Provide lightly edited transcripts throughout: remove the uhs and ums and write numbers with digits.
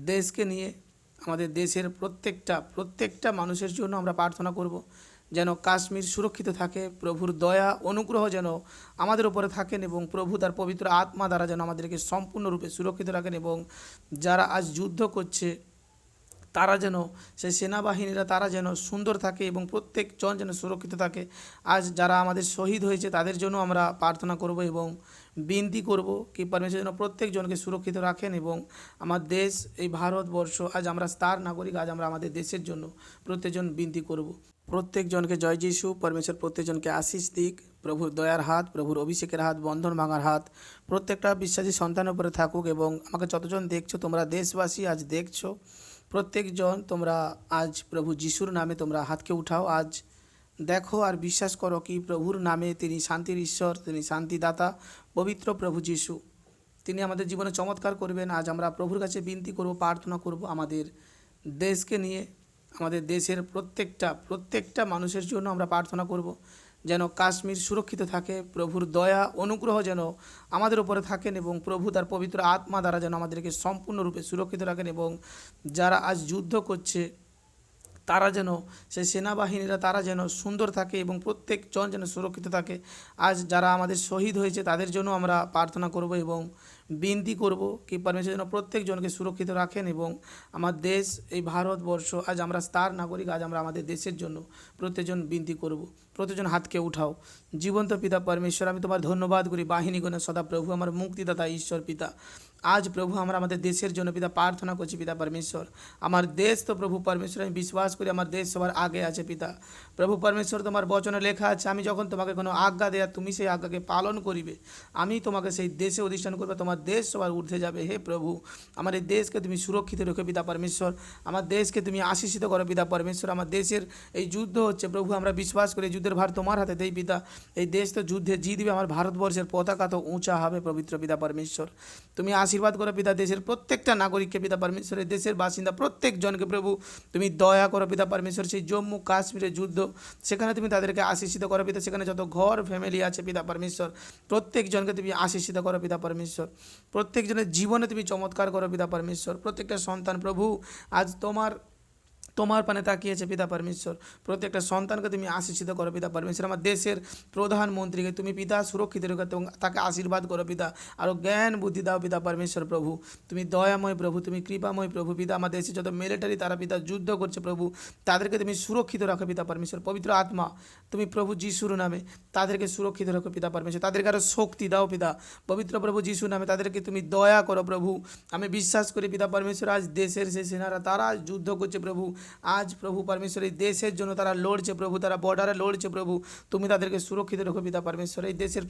দেশকে নিয়ে আমাদের দেশের প্রত্যেকটা মানুষের জন্য আমরা প্রার্থনা করব যেন কাশ্মীর সুরক্ষিত থাকে। প্রভুর দয়া অনুগ্রহ যেন আমাদের উপরে থাকেন এবং প্রভু তার পবিত্র আত্মা দ্বারা যেন আমাদেরকে সম্পূর্ণরূপে সুরক্ষিত রাখেন এবং যারা আজ যুদ্ধ করছে তারা যেন সেই সেনাবাহিনীরা তারা যেন সুন্দর থাকে এবং প্রত্যেকজন যেন সুরক্ষিত থাকে। আজ যারা আমাদের শহীদ হয়েছে তাদের জন্য আমরা প্রার্থনা করব এবং বিনতি করব কি পরমেশ্বর যেন প্রত্যেকজনকে সুরক্ষিত রাখেন এবং আমার দেশ এই ভারতবর্ষ আজ আমরা তার নাগরিক, আজ আমরা আমাদের দেশের জন্য প্রত্যেকজন বিনতি করব। প্রত্যেকজনকে জয় যিশু, পরমেশ্বর প্রত্যেকজনকে আশীষ দিক। প্রভুর দয়ার হাত, প্রভুর অভিষেকের হাত, বন্ধন ভাঙার হাত প্রত্যেকটা বিশ্বাসী সন্তানের উপরে থাকুক। এবং আমাকে যতজন দেখছো তোমরা দেশবাসী আজ দেখছো, প্রত্যেকজন তোমরা আজ প্রভু যিশুর নামে তোমরা হাতকে উঠাও। আজ দেখো আর বিশ্বাস করো কি প্রভুর নামে তিনি শান্তির ঈশ্বর, তিনি শান্তিদাতা, পবিত্র প্রভু যিশু তিনি আমাদের জীবনে চমৎকার করবেন। আজ আমরা প্রভুর কাছে বিনতি করব, প্রার্থনা করব আমাদের দেশকে নিয়ে, আমাদের দেশের প্রত্যেকটা মানুষের জন্য আমরা প্রার্থনা করব যেন কাশ্মীর সুরক্ষিত থাকে। প্রভুর দয়া অনুগ্রহ যেন আমাদের উপরে থাকেন এবং প্রভু তার পবিত্র আত্মা দ্বারা যেন আমাদেরকে সম্পূর্ণরূপে সুরক্ষিত রাখেন এবং যারা আজ যুদ্ধ করছে তারা যেন সেই সেনাবাহিনীরা তারা যেন সুন্দর থাকে এবং প্রত্যেকজন যেন সুরক্ষিত থাকে। আজ যারা আমাদের শহীদ হয়েছে তাদের জন্য আমরা প্রার্থনা করব এবং বিনতি করব কি পরমেশ্বর যেন প্রত্যেকজনকে সুরক্ষিত রাখেন এবং আমার দেশ এই ভারতবর্ষ আজ আমরা তার নাগরিক, আজ আমরা আমাদের দেশের জন্য প্রত্যেকজন বিনতি করব। প্রত্যেকজন হাতকে উঠাও। জীবন্ত পিতা পরমেশ্বর, আমি তোমার ধন্যবাদ করি বাহিনীগণের সদা প্রভু, আমার মুক্তিদাতা ঈশ্বর পিতা। আজ প্রভু আমরা আমাদের দেশের জন্য পিতা প্রার্থনা করছি পিতা পরমেশ্বর। আমার দেশ তো প্রভু পরমেশ্বর আমি বিশ্বাস করি আমার দেশ সবার আগে আছে পিতা। প্রভু পরমেশ্বর তোমার বচনে লেখা আছে আমি যখন তোমাকে কোনো আজ্ঞা দেয়া তুমি সেই আজ্ঞাকে পালন করিবে, আমি তোমাকে সেই দেশে অধিষ্ঠান করবে, তোমার দেশ সবার ঊর্ধ্বে যাবে। হে প্রভু আমার এই দেশকে তুমি সুরক্ষিত রেখো পিতা পরমেশ্বর, আমার দেশকে তুমি আশীষিত করো পিতা পরমেশ্বর। আমার দেশের এই যুদ্ধ হচ্ছে প্রভু আমরা বিশ্বাস করি যুদ্ধের ভার তোমার হাতে দেই পিতা। এই দেশ তো যুদ্ধে জিতবে, আমার ভারতবর্ষের পতাকা তো উঁচা হবে পবিত্র পিতা পরমেশ্বর। তুমি আশীর্বাদ করো পিতা দেশের প্রত্যেকটা নাগরিককে পিতা পরমেশ্বর, এই দেশের বাসিন্দা প্রত্যেকজনকে প্রভু তুমি দয়া করো পিতা পরমেশ্বর। সেই জম্মু কাশ্মীরের যুদ্ধ সেখানে তুমি তাদেরকে আশীষিত করো পিতা, সেখানে যত ঘর ফ্যামিলি আছে পিতা পরমেশ্বর প্রত্যেকজনকে তুমি আশীষিত করো পিতা পরমেশ্বর। প্রত্যেকজনের জীবনে তুমি চমৎকার করো পিতা পরমেশ্বর। প্রত্যেকটা সন্তান প্রভু আজ তোমার পানে তাকিয়েছে পিতা পরমেশ্বর, প্রত্যেকটা সন্তানকে তুমি আশীষিত করো পিতা পরমেশ্বর। আমার দেশের প্রধানমন্ত্রীকে তুমি পিতা সুরক্ষিত রেখো এবং তাকে আশীর্বাদ করো পিতা, আরও জ্ঞান বুদ্ধি দাও পিতা পরমেশ্বর। প্রভু তুমি দয়াময় প্রভু, তুমি কৃপাময় প্রভু পিতা। আমার দেশে যত মিলিটারি তারা পিতা যুদ্ধ করছে প্রভু তাদেরকে তুমি সুরক্ষিত রাখো পিতা পরমেশ্বর। পবিত্র আত্মা তুমি প্রভু যিশুর নামে তাদেরকে সুরক্ষিত রাখো পিতা পরমেশ্বর, তাদেরকে আরও শক্তি দাও পিতা। পবিত্র প্রভু যিশুর নামে তাদেরকে তুমি দয়া করো প্রভু। আমি বিশ্বাস করি পিতা পরমেশ্বর আজ দেশের সেই সেনারা তারা যুদ্ধ করছে প্রভু, আজ প্রভু পরমেশ্বর এই দেশের জন্য তারা লড়ছে প্রভু, তারা বর্ডারে লড়ছে প্রভু, তুমি তাদেরকে সুরক্ষিত রেখো পিতা পরমেশ্বর। এই দেশের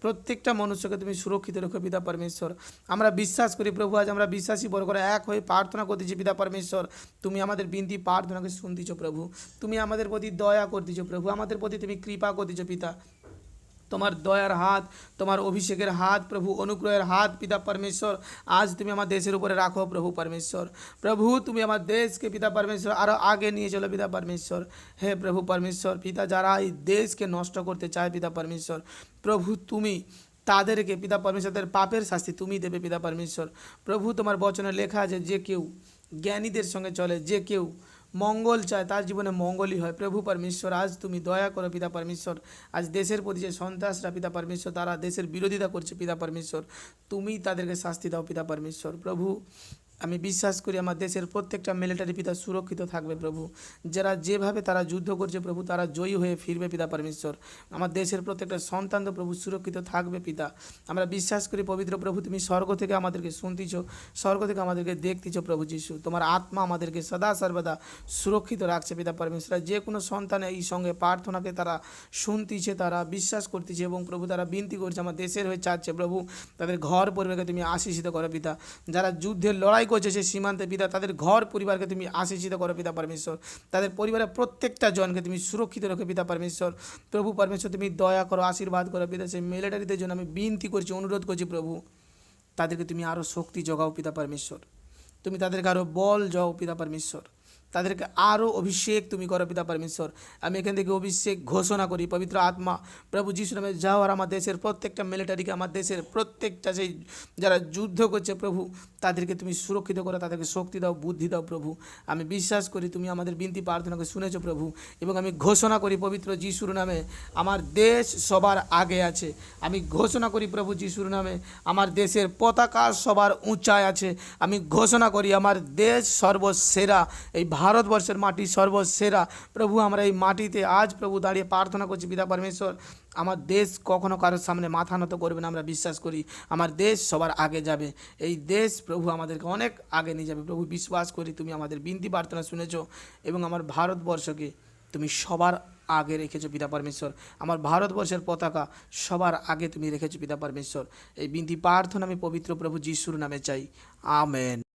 প্রত্যেকটা মনুষ্যকে তুমি সুরক্ষিত রেখো পিতা পরমেশ্বর। আমরা বিশ্বাস করি প্রভু আজ আমরা বিশ্বাসী বড় করে এক হয়ে প্রার্থনা করতেছি পিতা পরমেশ্বর, তুমি আমাদের বিনতি প্রার্থনাকে শুনতেছ প্রভু, তুমি আমাদের প্রতি দয়া করতেছ প্রভু, আমাদের প্রতি তুমি কৃপা করতেছ পিতা। তোমার দয়ার হাত, তোমার অভিষেকের হাত প্রভু, অনুগ্রহের হাত পিতা পরমেশ্বর আজ তুমি আমার দেশের উপরে রাখো প্রভু পরমেশ্বর। প্রভু তুমি আমার দেশকে পিতা পরমেশ্বর আরও আগে নিয়ে চলো পিতা পরমেশ্বর। হে প্রভু পরমেশ্বর পিতা, যারা এই দেশকে নষ্ট করতে চায় পিতা পরমেশ্বর, প্রভু তুমি তাদেরকে পিতা পরমেশ্বর তাদের পাপের শাস্তি তুমি দেবে পিতা পরমেশ্বর। প্রভু তোমার বচনে লেখা আছে যে কেউ জ্ঞানীদের সঙ্গে চলে, যে কেউ মঙ্গল চায় তার জীবনে মঙ্গলই হয়। প্রভু পরমেশ্বর আজ তুমি দয়া করো পিতা পরমেশ্বর। আজ দেশের প্রতি যে সন্ত্রাসরা পিতা পরমেশ্বর তারা দেশের বিরোধিতা করছে পিতা পরমেশ্বর, তুমি তাদেরকে শাস্তি দাও পিতা পরমেশ্বর। প্রভু আমি বিশ্বাস করি আমার দেশের প্রত্যেকটা মিলিটারি পিতা সুরক্ষিত থাকবে প্রভু, যারা যেভাবে তারা যুদ্ধ করছে প্রভু তারা জয়ী হয়ে ফিরবে পিতা পরমেশ্বর। আমার দেশের প্রত্যেকটা সন্তান তো প্রভু সুরক্ষিত থাকবে পিতা। আমরা বিশ্বাস করি পবিত্র প্রভু তুমি স্বর্গ থেকে আমাদেরকে শুনতেছ, স্বর্গ থেকে আমাদেরকে দেখতেছ প্রভু যিশু, তোমার আত্মা আমাদেরকে সদা সর্বদা সুরক্ষিত রাখছে পিতা পরমেশ্বর। যে কোনো সন্তান এই সঙ্গে প্রার্থনাকে তারা শুনতেছে, তারা বিশ্বাস করতেছে এবং প্রভু তারা বিনতি করছে আমার দেশের হয়ে চাচ্ছে প্রভু, তাদের ঘর পরিবারকে তুমি আশীষিত করো পিতা। যারা যুদ্ধের লড়াই করছে সে সীমান্তে পিতা তাদের ঘর পরিবারকে তুমি আশীষিত করো পিতা পরমেশ্বর, তাদের পরিবারের প্রত্যেকটা জনকে তুমি সুরক্ষিত রাখো পিতা পরমেশ্বর। প্রভু পরমেশ্বর তুমি দয়া করো, আশীর্বাদ করো পিতা। সেই মিলিটারিদের জন্য আমি বিনতি করছি, অনুরোধ করছি প্রভু, তাদেরকে তুমি আরও শক্তি যোগাও পিতা পরমেশ্বর, তুমি তাদেরকে আরও বল যাও পিতা পরমেশ্বর, তাদেরকে আরও অভিষেক তুমি করো পিতা পরমেশ্বর। আমি এখান থেকে অভিষেক ঘোষণা করি, পবিত্র আত্মা প্রভু যিশু নামে যাও, আর আমার দেশের প্রত্যেকটা মিলিটারিকে, আমার দেশের প্রত্যেকটা সেই যারা যুদ্ধ করছে প্রভু, তাদেরকে তুমি সুরক্ষিত করো, তাদেরকে শক্তি দাও, বুদ্ধি দাও প্রভু। আমি বিশ্বাস করি তুমি আমাদের বিনতি প্রার্থনাকে শুনেছো প্রভু, এবং আমি ঘোষণা করি পবিত্র যিশুর নামে আমার দেশ সবার আগে আছে। আমি ঘোষণা করি প্রভু যিশুর নামে আমার দেশের পতাকা সবার উঁচায় আছে। আমি ঘোষণা করি আমার দেশ সর্বসেরা, এই ভারতবর্ষের মাটি সর্বসেরা প্রভু। আমরা এই মাটিতে আজ প্রভু দাঁড়িয়ে প্রার্থনা করছি পিতা পরমেশ্বর, আমার দেশ কখনো কারোর সামনে মাথা নত করবে না। আমরা বিশ্বাস করি আমার দেশ সবার আগে যাবে, এই দেশ প্রভু আমাদেরকে অনেক আগে নিয়ে যাবে প্রভু। বিশ্বাস করি তুমি আমাদের বিনতি প্রার্থনা শুনেছো, এবং আমার ভারতবর্ষকে তুমি সবার আগে রেখেছো পিতা পরমেশ্বর। আমার ভারতবর্ষের পতাকা সবার আগে তুমি রেখেছো পিতা পরমেশ্বর। এই বিনতি প্রার্থনা আমি পবিত্র প্রভু যিশুর নামে চাই, আমেন।